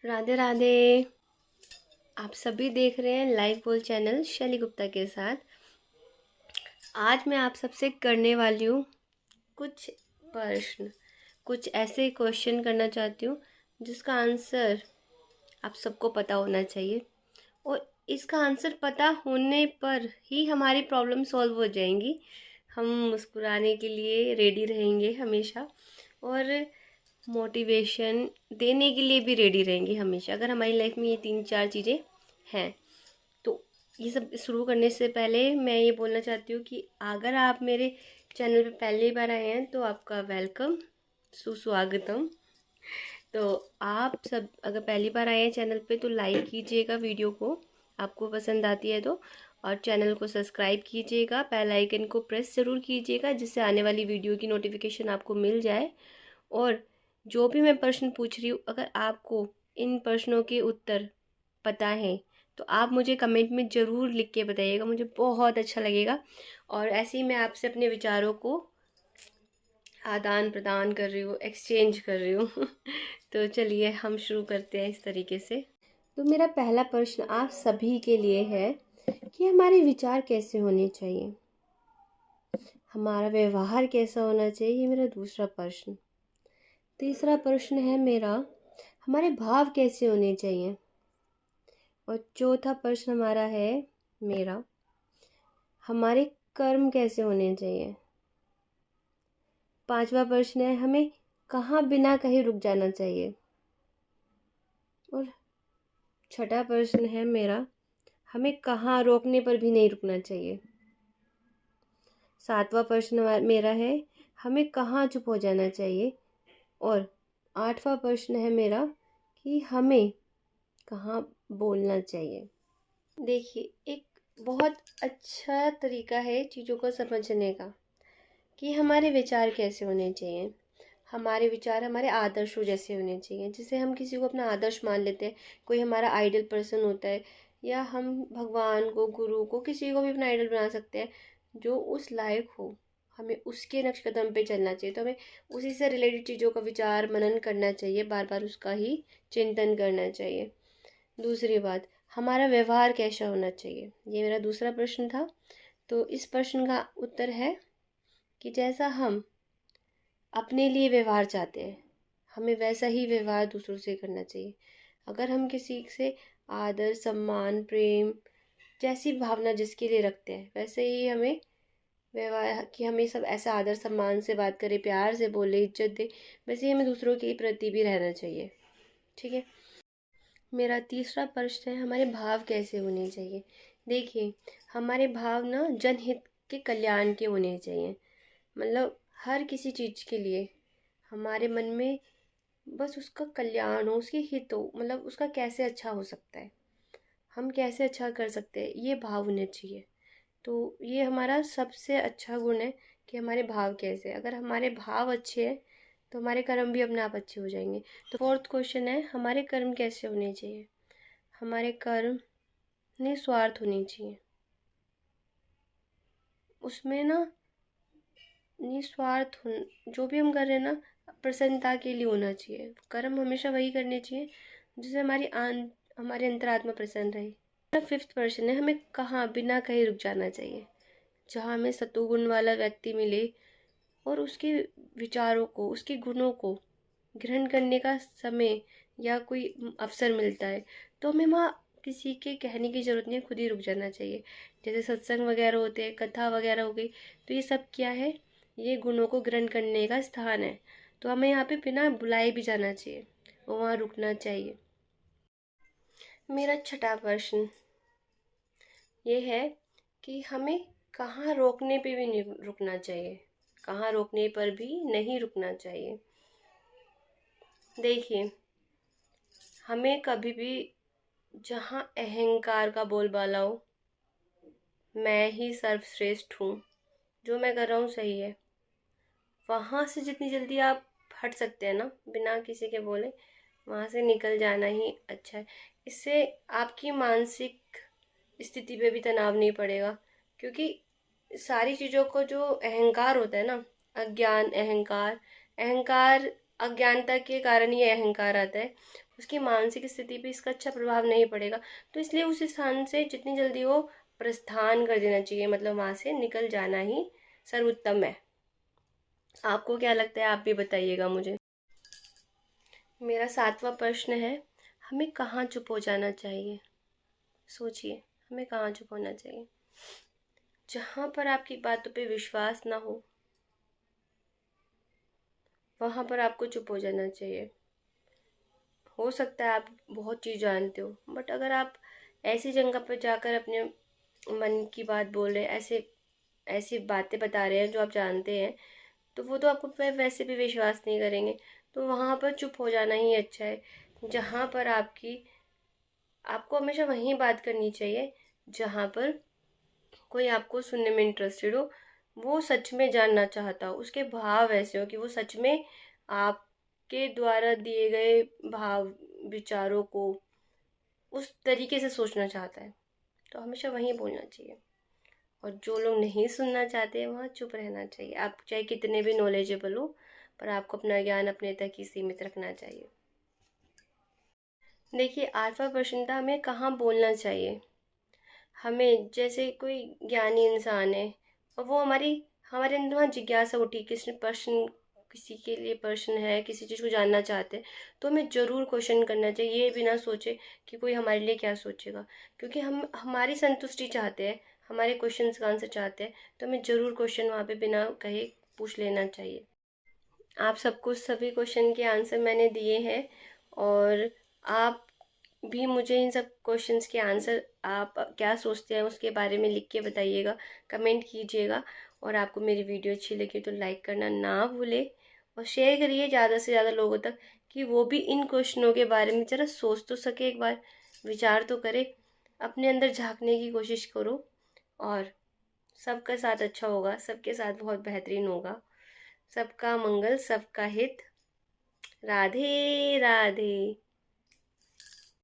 राधे राधे। आप सभी देख रहे हैं लाइव बोल चैनल शैली गुप्ता के साथ। आज मैं आप सबसे करने वाली हूँ कुछ प्रश्न, कुछ ऐसे क्वेश्चन करना चाहती हूँ जिसका आंसर आप सबको पता होना चाहिए, और इसका आंसर पता होने पर ही हमारी प्रॉब्लम सॉल्व हो जाएंगी। हम मुस्कुराने के लिए रेडी रहेंगे हमेशा, और मोटिवेशन देने के लिए भी रेडी रहेंगे हमेशा, अगर हमारी लाइफ में ये 3-4 चीज़ें हैं। तो ये सब शुरू करने से पहले मैं ये बोलना चाहती हूँ कि अगर आप मेरे चैनल पे पहली बार आए हैं तो आपका वेलकम, सुस्वागतम। तो आप सब अगर पहली बार आए हैं चैनल पे तो लाइक कीजिएगा वीडियो को, आपको पसंद आती है तो, और चैनल को सब्सक्राइब कीजिएगा, बेल आइकन को प्रेस ज़रूर कीजिएगा जिससे आने वाली वीडियो की नोटिफिकेशन आपको मिल जाए। और जो भी मैं प्रश्न पूछ रही हूँ, अगर आपको इन प्रश्नों के उत्तर पता है तो आप मुझे कमेंट में ज़रूर लिख के बताइएगा, मुझे बहुत अच्छा लगेगा। और ऐसे ही मैं आपसे अपने विचारों को आदान प्रदान कर रही हूँ, एक्सचेंज कर रही हूँ। तो चलिए हम शुरू करते हैं इस तरीके से। तो मेरा पहला प्रश्न आप सभी के लिए है कि हमारे विचार कैसे होने चाहिए, हमारा व्यवहार कैसा होना चाहिए, ये मेरा दूसरा प्रश्न। तीसरा प्रश्न है मेरा, हमारे भाव कैसे होने चाहिए। और चौथा प्रश्न हमारा है मेरा, हमारे कर्म कैसे होने चाहिए। पांचवा प्रश्न है, हमें कहाँ बिना कहीं रुक जाना चाहिए। और छठा प्रश्न है मेरा, हमें कहाँ रोकने पर भी नहीं रुकना चाहिए। सातवां प्रश्न मेरा है, हमें कहाँ चुप हो जाना चाहिए। और आठवां प्रश्न है मेरा कि हमें कहाँ बोलना चाहिए। देखिए, एक बहुत अच्छा तरीका है चीज़ों को समझने का कि हमारे विचार कैसे होने चाहिए। हमारे विचार हमारे आदर्शों जैसे होने चाहिए, जिसे हम किसी को अपना आदर्श मान लेते हैं, कोई हमारा आइडल पर्सन होता है, या हम भगवान को, गुरु को, किसी को भी अपना आइडल बना सकते हैं जो उस लायक हो। हमें उसके नक्श कदम पे चलना चाहिए, तो हमें उसी से रिलेटेड चीज़ों का विचार मनन करना चाहिए, बार बार उसका ही चिंतन करना चाहिए। दूसरी बात, हमारा व्यवहार कैसा होना चाहिए, ये मेरा दूसरा प्रश्न था। तो इस प्रश्न का उत्तर है कि जैसा हम अपने लिए व्यवहार चाहते हैं, हमें वैसा ही व्यवहार दूसरों से करना चाहिए। अगर हम किसी से आदर, सम्मान, प्रेम जैसी भावना जिसके लिए रखते हैं, वैसे ही हमें व्यवहार कि हमें सब ऐसा आदर सम्मान से बात करें, प्यार से बोले, इज्जत दे, वैसे ही हमें दूसरों के प्रति भी रहना चाहिए। ठीक है। मेरा तीसरा प्रश्न है, हमारे भाव कैसे होने चाहिए। देखिए, हमारे भाव ना जनहित के कल्याण के होने चाहिए। मतलब हर किसी चीज़ के लिए हमारे मन में बस उसका कल्याण हो, उसके हित हो, मतलब उसका कैसे अच्छा हो सकता है, हम कैसे अच्छा कर सकते हैं, ये भाव होने चाहिए। तो ये हमारा सबसे अच्छा गुण है कि हमारे भाव कैसे, अगर हमारे भाव अच्छे हैं तो हमारे कर्म भी अपने आप अच्छे हो जाएंगे। तो फोर्थ क्वेश्चन है, हमारे कर्म कैसे होने चाहिए। हमारे कर्म निस्वार्थ होने चाहिए, उसमें ना निस्वार्थ जो भी हम कर रहे हैं ना, प्रसन्नता के लिए होना चाहिए। कर्म हमेशा वही करने चाहिए जिससे हमारे अंतरात्मा प्रसन्न रहे। मेरा फिफ्थ प्रश्न है, हमें कहाँ बिना कहीं रुक जाना चाहिए। जहाँ हमें सतोगुण वाला व्यक्ति मिले और उसके विचारों को, उसके गुणों को ग्रहण करने का समय या कोई अवसर मिलता है, तो हमें वहाँ किसी के कहने की ज़रूरत नहीं है, खुद ही रुक जाना चाहिए। जैसे सत्संग वगैरह होते हैं, कथा वगैरह हो गई, तो ये सब क्या है, ये गुणों को ग्रहण करने का स्थान है। तो हमें यहाँ पे बिना बुलाए भी जाना चाहिए और वहाँ रुकना चाहिए। मेरा छठा प्रश्न ये है कि हमें कहाँ रोकने पे भी नहीं रुकना चाहिए, कहाँ रोकने पर भी नहीं रुकना चाहिए। देखिए, हमें कभी भी जहाँ अहंकार का बोलबाला हो, मैं ही सर्वश्रेष्ठ हूँ, जो मैं कर रहा हूँ सही है, वहाँ से जितनी जल्दी आप हट सकते हैं ना, बिना किसी के बोले, वहाँ से निकल जाना ही अच्छा है। इससे आपकी मानसिक स्थिति पे भी तनाव नहीं पड़ेगा, क्योंकि सारी चीज़ों को जो अहंकार होता है ना, अज्ञान, अहंकार, अहंकार अज्ञानता के कारण ये अहंकार आता है, उसकी मानसिक स्थिति पे इसका अच्छा प्रभाव नहीं पड़ेगा। तो इसलिए उस स्थान से जितनी जल्दी हो प्रस्थान कर देना चाहिए, मतलब वहाँ से निकल जाना ही सर्वोत्तम है। आपको क्या लगता है, आप भी बताइएगा मुझे। मेरा 7वां प्रश्न है, हमें कहाँ चुप हो जाना चाहिए। सोचिए, हमें कहाँ चुप होना चाहिए। जहाँ पर आपकी बातों पे विश्वास ना हो वहाँ पर आपको चुप हो जाना चाहिए। हो सकता है आप बहुत चीज़ जानते हो, बट अगर आप ऐसी जगह पर जाकर अपने मन की बात बोल रहे हैं, ऐसे ऐसी बातें बता रहे हैं जो आप जानते हैं, तो वो तो आपको पे वैसे भी विश्वास नहीं करेंगे। तो वहाँ पर चुप हो जाना ही अच्छा है। जहाँ पर आपको हमेशा वहीं बात करनी चाहिए जहाँ पर कोई आपको सुनने में इंटरेस्टेड हो, वो सच में जानना चाहता हो, उसके भाव ऐसे हो कि वो सच में आपके द्वारा दिए गए भाव विचारों को उस तरीके से सोचना चाहता है। तो हमेशा वहीं बोलना चाहिए। और जो लोग नहीं सुनना चाहते वहाँ चुप रहना चाहिए। आप चाहे कितने भी नॉलेजेबल हो, पर आपको अपना ज्ञान अपने तक ही सीमित रखना चाहिए। देखिए, 8वां प्रश्न था, हमें कहाँ बोलना चाहिए। हमें जैसे कोई ज्ञानी इंसान है और वो हमारे अंदर वहाँ जिज्ञासा उठी, किसी के लिए प्रश्न है, किसी चीज़ को जानना चाहते हैं, तो हमें ज़रूर क्वेश्चन करना चाहिए। ये बिना सोचे कि कोई हमारे लिए क्या सोचेगा, क्योंकि हम हमारी संतुष्टि चाहते हैं, हमारे क्वेश्चन का आंसर चाहते हैं, तो हमें ज़रूर क्वेश्चन वहाँ पे बिना कहे पूछ लेना चाहिए। आप सबको सभी क्वेश्चन के आंसर मैंने दिए हैं, और आप भी मुझे इन सब क्वेश्चंस के आंसर आप क्या सोचते हैं उसके बारे में लिख के बताइएगा, कमेंट कीजिएगा। और आपको मेरी वीडियो अच्छी लगी तो लाइक करना ना भूले, और शेयर करिए ज़्यादा से ज़्यादा लोगों तक, कि वो भी इन क्वेश्चनों के बारे में ज़रा सोच तो सके, एक बार विचार तो करे, अपने अंदर झांकने की कोशिश करो। और सबका साथ अच्छा होगा, सबके साथ बहुत बेहतरीन होगा। सबका मंगल, सबका हित। राधे राधे।